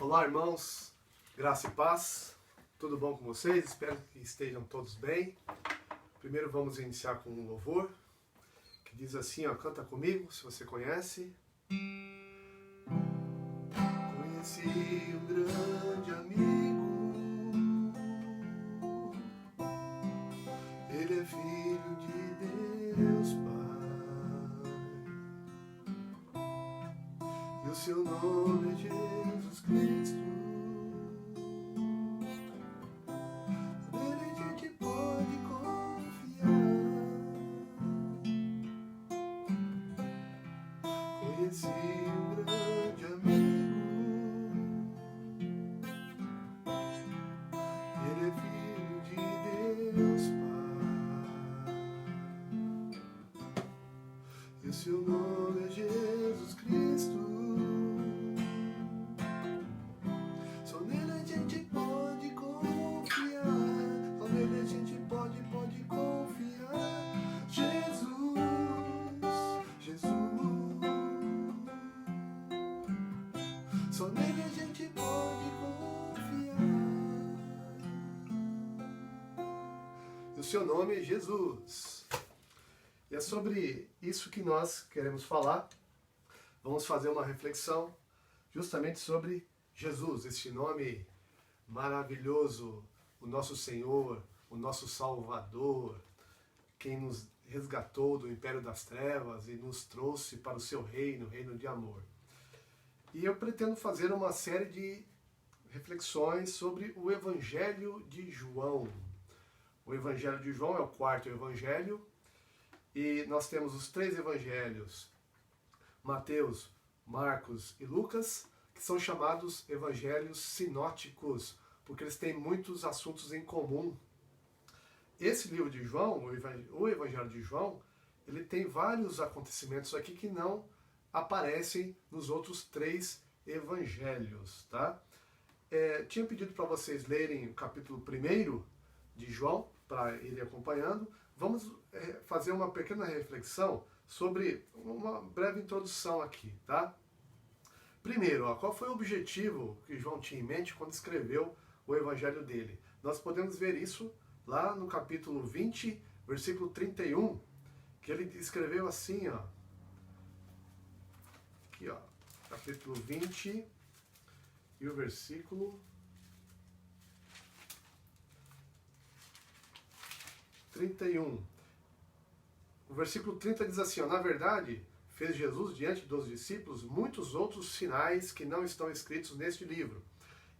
Olá, irmãos, graça e paz, tudo bom com vocês? Espero que estejam todos bem. Primeiro vamos iniciar com um louvor, que diz assim, ó, canta comigo, se você conhece. Conheci um grande amigo, ele é filho de Deus Pai, e o seu nome é Jesus Cristo. Conheci um grande amigo, ele é filho de Deus Pai, e o seu nome é Jesus Cristo. Só nele a gente pode confiar, só nele a gente pode confiar. Jesus, Jesus. Só nele a gente pode confiar. E o seu nome é Jesus. E é sobre isso que nós queremos falar. Vamos fazer uma reflexão justamente sobre Jesus, esse nome maravilhoso, o nosso Senhor, o nosso Salvador, quem nos resgatou do império das trevas e nos trouxe para o seu reino, reino de amor. E eu pretendo fazer uma série de reflexões sobre o Evangelho de João. O Evangelho de João é o quarto evangelho e nós temos os três evangelhos, Mateus, Marcos e Lucas, que são chamados evangelhos sinóticos, porque eles têm muitos assuntos em comum. Esse livro de João, o Evangelho de João, ele tem vários acontecimentos aqui que não aparecem nos outros três evangelhos, tá? Tinha pedido para vocês lerem o capítulo 1 de João, para irem acompanhando. Vamos fazer uma pequena reflexão sobre uma breve introdução aqui, tá? Primeiro, ó, qual foi o objetivo que João tinha em mente quando escreveu o evangelho dele? Nós podemos ver isso lá no capítulo 20, versículo 31, que ele escreveu assim, ó. Aqui, ó, capítulo 20 e o versículo 31. O versículo 30 diz assim, ó, na verdade, fez Jesus diante dos discípulos muitos outros sinais que não estão escritos neste livro.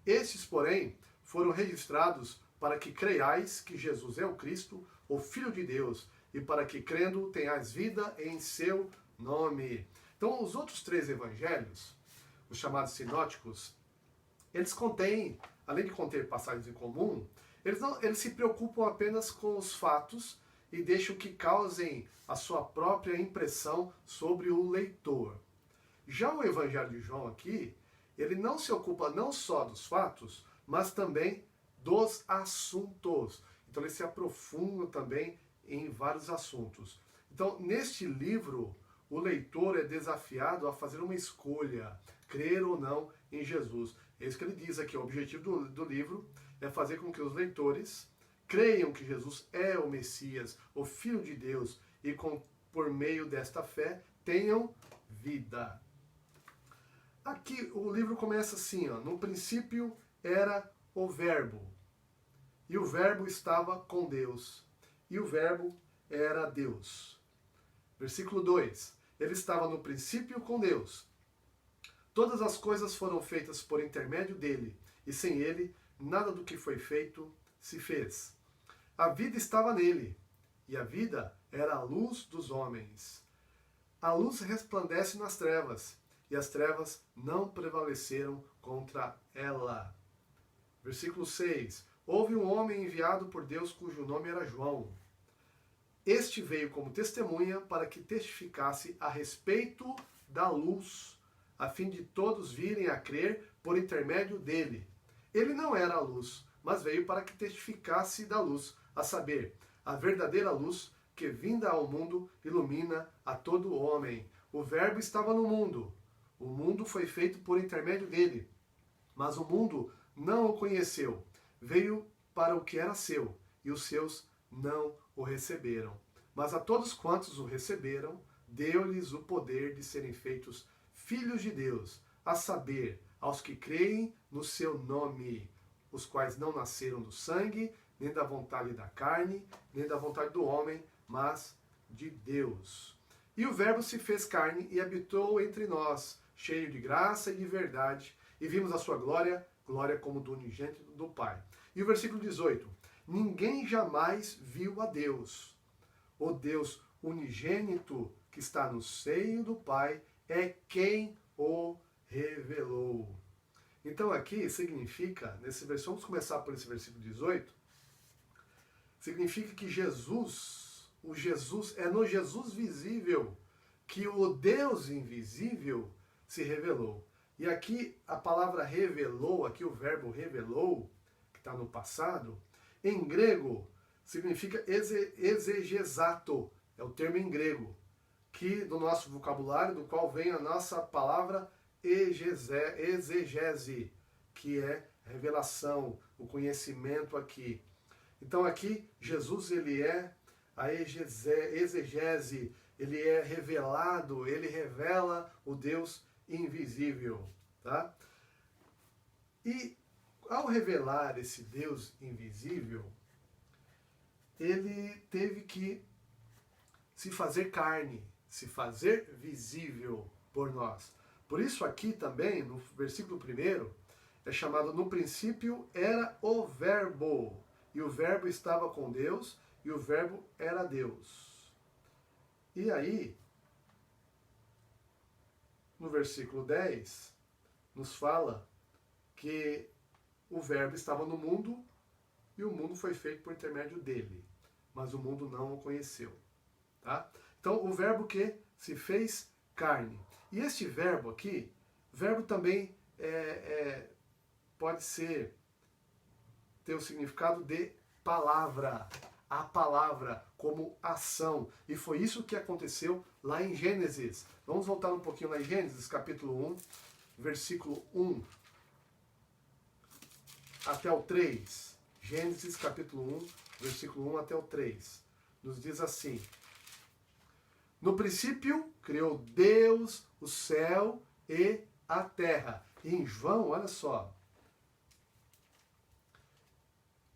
Estes, porém, foram registrados para que creiais que Jesus é o Cristo, o Filho de Deus, e para que, crendo, tenhais vida em seu nome. Então, os outros três evangelhos, os chamados sinóticos, eles contêm, além de conter passagens em comum, eles se preocupam apenas com os fatos e deixam que causem a sua própria impressão sobre o leitor. Já o Evangelho de João aqui, ele não se ocupa não só dos fatos, mas também dos assuntos. Então ele se aprofunda também em vários assuntos. Então, neste livro, o leitor é desafiado a fazer uma escolha, crer ou não em Jesus. É isso que ele diz aqui, o objetivo do livro é fazer com que os leitores creiam que Jesus é o Messias, o Filho de Deus, e por meio desta fé tenham vida. Aqui o livro começa assim, ó, no princípio era o Verbo, e o Verbo estava com Deus, e o Verbo era Deus. Versículo 2, ele estava no princípio com Deus. Todas as coisas foram feitas por intermédio dele, e sem ele, nada do que foi feito se fez. A vida estava nele, e a vida era a luz dos homens. A luz resplandece nas trevas, e as trevas não prevaleceram contra ela. Versículo 6. Houve um homem enviado por Deus cujo nome era João. Este veio como testemunha para que testificasse a respeito da luz, a fim de todos virem a crer por intermédio dele. Ele não era a luz, mas veio para que testificasse da luz, a saber, a verdadeira luz que, vinda ao mundo, ilumina a todo homem. O Verbo estava no mundo. O mundo foi feito por intermédio dele. Mas o mundo não o conheceu. Veio para o que era seu, e os seus não o receberam. Mas a todos quantos o receberam, deu-lhes o poder de serem feitos filhos de Deus, a saber, aos que creem no seu nome, os quais não nasceram do sangue, nem da vontade da carne, nem da vontade do homem, mas de Deus. E o Verbo se fez carne e habitou entre nós, cheio de graça e de verdade, e vimos a sua glória, glória como do unigênito do Pai. E o versículo 18: ninguém jamais viu a Deus. O Deus unigênito que está no seio do Pai é quem o revelou. Então aqui significa, nesse versículo, vamos começar por esse versículo 18, significa que é no Jesus visível que o Deus invisível se revelou. E aqui a palavra revelou, aqui o verbo revelou, que está no passado, em grego significa exegesato, é o termo em grego, que do nosso vocabulário, do qual vem a nossa palavra exegese, que é revelação, o conhecimento aqui. Então aqui Jesus ele é a exegese, ele é revelado, ele revela o Deus invisível, tá? E ao revelar esse Deus invisível, ele teve que se fazer carne, se fazer visível por nós. Por isso aqui também, no versículo 1, é chamado: no princípio era o Verbo, e o Verbo estava com Deus, e o Verbo era Deus. E aí, no versículo 10, nos fala que o Verbo estava no mundo, e o mundo foi feito por intermédio dele, mas o mundo não o conheceu. Tá? Então, o Verbo que se fez carne. E este verbo aqui, verbo também pode ter o significado de palavra. A palavra como ação. E foi isso que aconteceu lá em Gênesis. Vamos voltar um pouquinho lá em Gênesis, capítulo 1, versículo 1 até o 3. Gênesis, capítulo 1, versículo 1 até o 3. Nos diz assim: no princípio criou Deus o céu e a terra. E em João, olha só,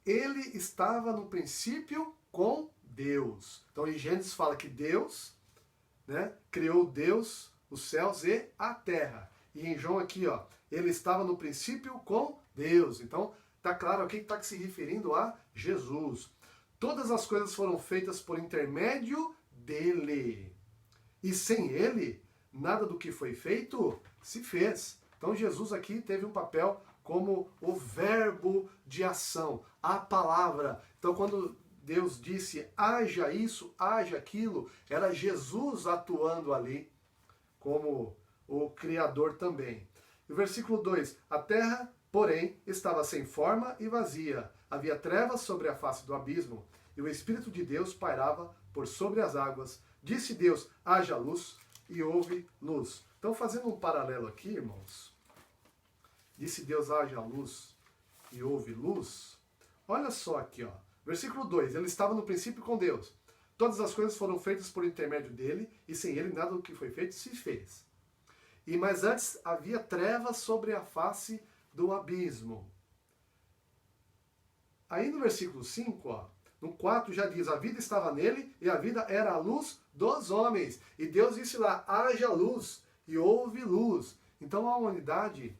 ele estava no princípio com Deus. Então em Gênesis fala que Deus, né, criou Deus os céus e a terra. E em João aqui, ó, ele estava no princípio com Deus. Então tá claro aqui que está se referindo a Jesus. Todas as coisas foram feitas por intermédio dele. E sem ele, nada do que foi feito se fez. Então Jesus aqui teve um papel como o verbo de ação, a palavra. Então quando Deus disse haja isso, haja aquilo, era Jesus atuando ali como o Criador também. E o versículo 2, a terra, porém, estava sem forma e vazia. Havia trevas sobre a face do abismo, e o Espírito de Deus pairava por sobre as águas. Disse Deus, haja luz, e houve luz. Então, fazendo um paralelo aqui, irmãos, disse Deus, haja luz, e houve luz. Olha só aqui, ó. Versículo 2, ele estava no princípio com Deus. Todas as coisas foram feitas por intermédio dele, e sem ele nada do que foi feito se fez. Mas antes havia trevas sobre a face do abismo. Aí no versículo 5, ó, no 4 já diz, a vida estava nele e a vida era a luz dos homens. E Deus disse lá, haja luz, e houve luz. Então a humanidade,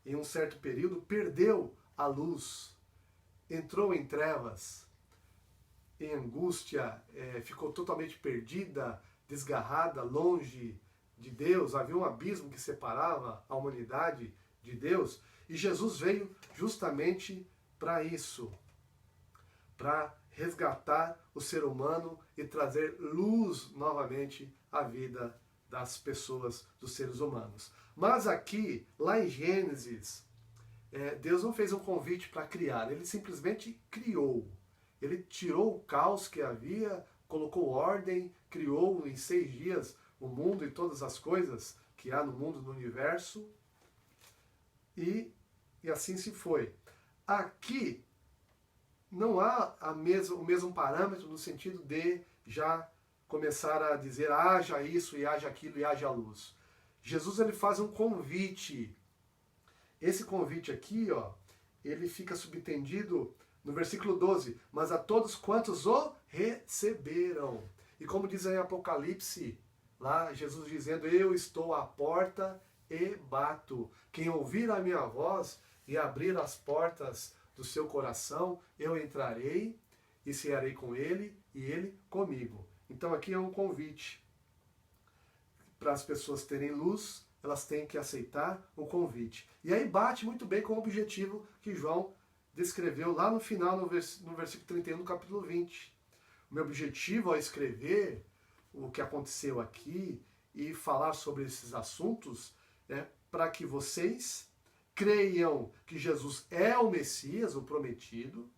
em um certo período, perdeu a luz, entrou em trevas, em angústia, ficou totalmente perdida, desgarrada, longe de Deus. Havia um abismo que separava a humanidade de Deus. E Jesus veio justamente para isso, para resgatar o ser humano e trazer luz novamente à vida das pessoas, dos seres humanos. Mas aqui, lá em Gênesis, Deus não fez um convite para criar, ele simplesmente criou. Ele tirou o caos que havia, colocou ordem, criou em 6 dias o mundo e todas as coisas que há no mundo, no universo. e assim se foi. Aqui não há o mesmo parâmetro no sentido de já começar a dizer haja isso e haja aquilo e haja luz. Jesus ele faz um convite. Esse convite aqui, ó, ele fica subtendido no versículo 12, mas a todos quantos o receberam. E como diz em Apocalipse, lá Jesus dizendo, eu estou à porta e bato. Quem ouvir a minha voz e abrir as portas do seu coração, eu entrarei e cearei com ele e ele comigo. Então aqui é um convite. Para as pessoas terem luz, elas têm que aceitar o convite. E aí bate muito bem com o objetivo que João descreveu lá no final, no versículo 31 do capítulo 20. O meu objetivo ao escrever o que aconteceu aqui e falar sobre esses assuntos é para que vocês creiam que Jesus é o Messias, o prometido,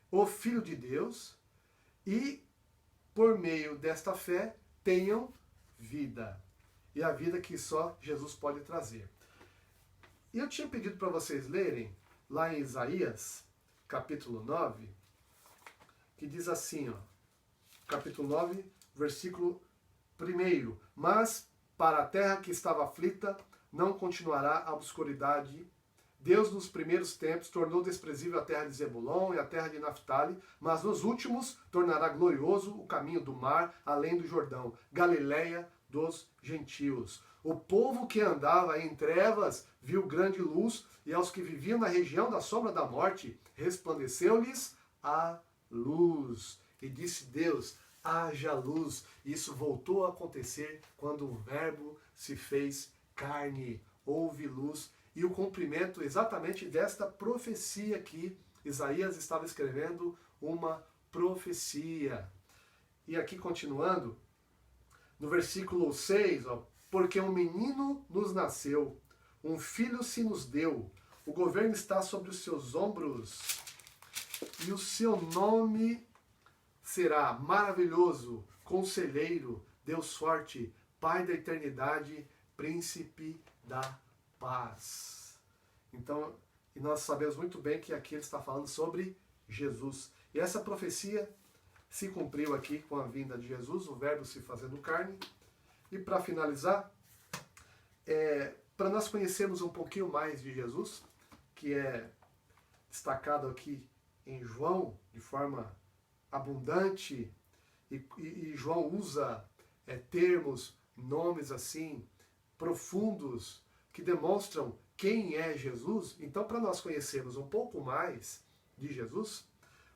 o Filho de Deus, e por meio desta fé tenham vida. E a vida que só Jesus pode trazer. E eu tinha pedido para vocês lerem lá em Isaías, capítulo 9, que diz assim, ó, capítulo 9, versículo 1. Mas para a terra que estava aflita, não continuará a obscuridade. Deus nos primeiros tempos tornou desprezível a terra de Zebulon e a terra de Naftali, mas nos últimos tornará glorioso o caminho do mar, além do Jordão, Galileia dos gentios. O povo que andava em trevas viu grande luz, e aos que viviam na região da sombra da morte, resplandeceu-lhes a luz. E disse Deus, haja luz. E isso voltou a acontecer quando o Verbo se fez carne. Houve luz. E o cumprimento exatamente desta profecia que Isaías estava escrevendo, uma profecia. E aqui continuando, no versículo 6, ó, porque um menino nos nasceu, um filho se nos deu, o governo está sobre os seus ombros, e o seu nome será maravilhoso, conselheiro, Deus forte, Pai da eternidade, príncipe da paz. Então, e nós sabemos muito bem que aqui ele está falando sobre Jesus. E essa profecia se cumpriu aqui com a vinda de Jesus, o Verbo se fazendo carne. E para finalizar, para nós conhecermos um pouquinho mais de Jesus, que é destacado aqui em João de forma abundante, e João usa termos, nomes assim, profundos, que demonstram quem é Jesus. Então, para nós conhecermos um pouco mais de Jesus,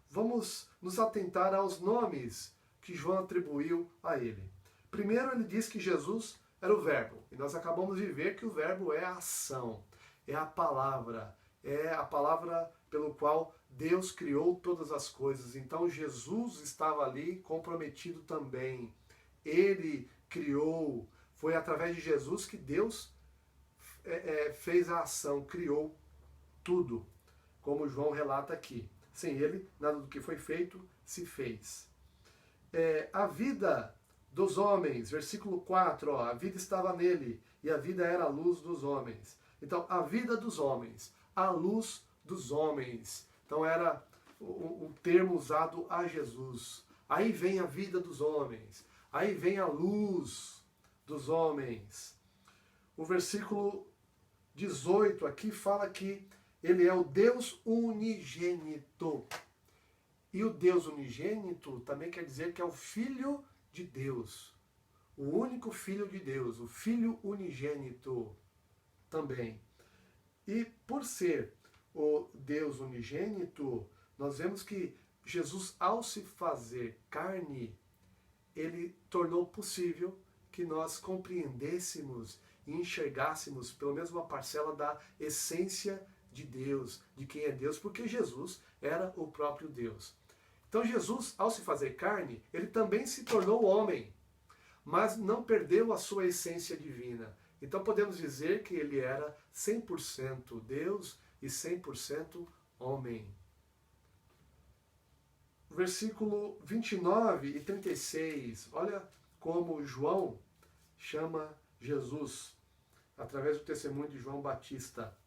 vamos nos atentar aos nomes que João atribuiu a ele. Primeiro, ele diz que Jesus era o Verbo, e nós acabamos de ver que o Verbo é a ação, é a palavra pelo qual Deus criou todas as coisas. Então, Jesus estava ali comprometido também. Ele criou, foi através de Jesus que Deus fez a ação, criou tudo, como João relata aqui. Sem ele, nada do que foi feito se fez. A vida dos homens, versículo 4, ó, a vida estava nele, e a vida era a luz dos homens. Então, a vida dos homens, a luz dos homens. Então, era o termo usado a Jesus. Aí vem a vida dos homens, aí vem a luz dos homens. O versículo 18 aqui fala que ele é o Deus unigênito. E o Deus unigênito também quer dizer que é o Filho de Deus. O único Filho de Deus, o Filho unigênito também. E por ser o Deus unigênito, nós vemos que Jesus, ao se fazer carne, ele tornou possível que nós compreendêssemos e enxergássemos pelo menos uma parcela da essência de Deus, de quem é Deus, porque Jesus era o próprio Deus. Então Jesus, ao se fazer carne, ele também se tornou homem, mas não perdeu a sua essência divina. Então podemos dizer que ele era 100% Deus e 100% homem. Versículo 29 e 36, olha como João chama Jesus, através do testemunho de João Batista.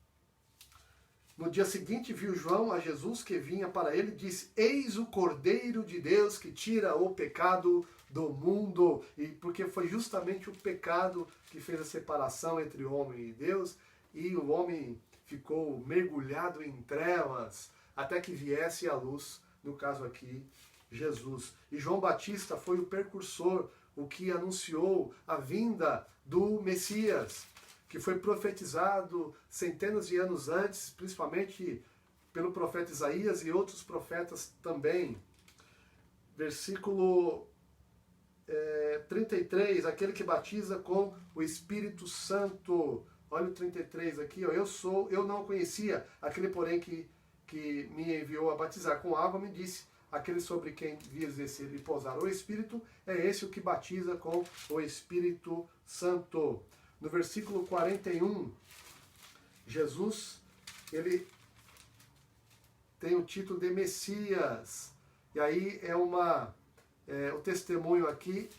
No dia seguinte viu João a Jesus que vinha para ele e disse: Eis o Cordeiro de Deus que tira o pecado do mundo. E porque foi justamente o pecado que fez a separação entre o homem e Deus, e o homem ficou mergulhado em trevas até que viesse a luz, no caso aqui, Jesus. E João Batista foi o precursor, o que anunciou a vinda do Messias, que foi profetizado centenas de anos antes, principalmente pelo profeta Isaías e outros profetas também. Versículo 33, aquele que batiza com o Espírito Santo. Olha o 33 aqui, ó. Eu não conhecia, aquele porém que me enviou a batizar com água me disse: aquele sobre quem vias descer e pousar o Espírito, é esse o que batiza com o Espírito Santo. No versículo 41, Jesus, ele tem o título de Messias. E aí o testemunho aqui,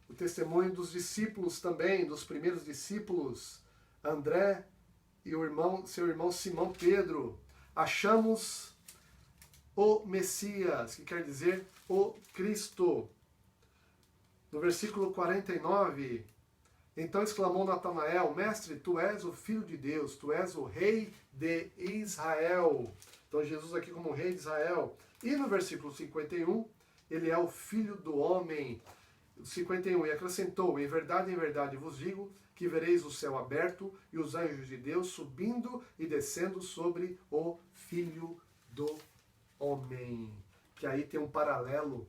o testemunho dos discípulos também, dos primeiros discípulos, André e seu irmão Simão Pedro. Achamos o Messias, que quer dizer o Cristo. No versículo 49, então exclamou Natanael: Mestre, tu és o Filho de Deus, tu és o Rei de Israel. Então Jesus aqui como Rei de Israel. E no versículo 51, ele é o Filho do Homem. 51, e acrescentou: em verdade vos digo que vereis o céu aberto e os anjos de Deus subindo e descendo sobre o Filho do Homem. Que aí tem um paralelo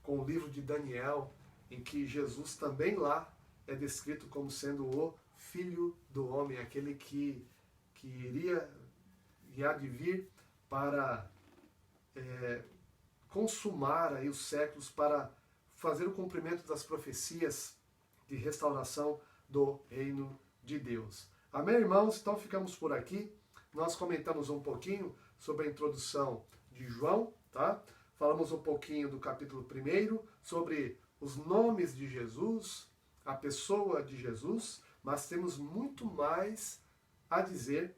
com o livro de Daniel, em que Jesus também lá é descrito como sendo o Filho do Homem, aquele que iria e há de vir para consumar aí os séculos, para fazer o cumprimento das profecias de restauração do reino de Deus. Amém, irmãos? Então ficamos por aqui. Nós comentamos um pouquinho sobre a introdução de João, tá? Falamos um pouquinho do capítulo 1, sobre os nomes de Jesus, a pessoa de Jesus, mas temos muito mais a dizer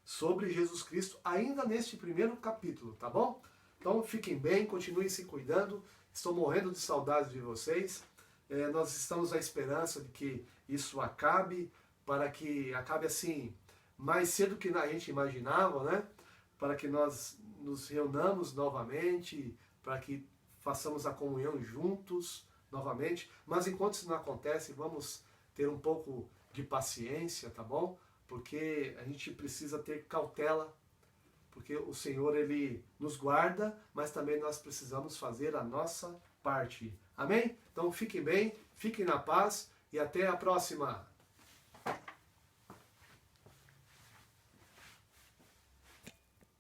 sobre Jesus Cristo ainda neste primeiro capítulo, tá bom? Então fiquem bem, continuem se cuidando. Estou morrendo de saudades de vocês. Nós estamos à esperança de que isso acabe, para que acabe assim, mais cedo que a gente imaginava, né? Para que nós nos reunamos novamente, para que façamos a comunhão juntos novamente. Mas enquanto isso não acontece, vamos ter um pouco de paciência, tá bom? Porque a gente precisa ter cautela, porque o Senhor, Ele nos guarda, mas também nós precisamos fazer a nossa parte. Amém? Então fiquem bem, fiquem na paz e até a próxima.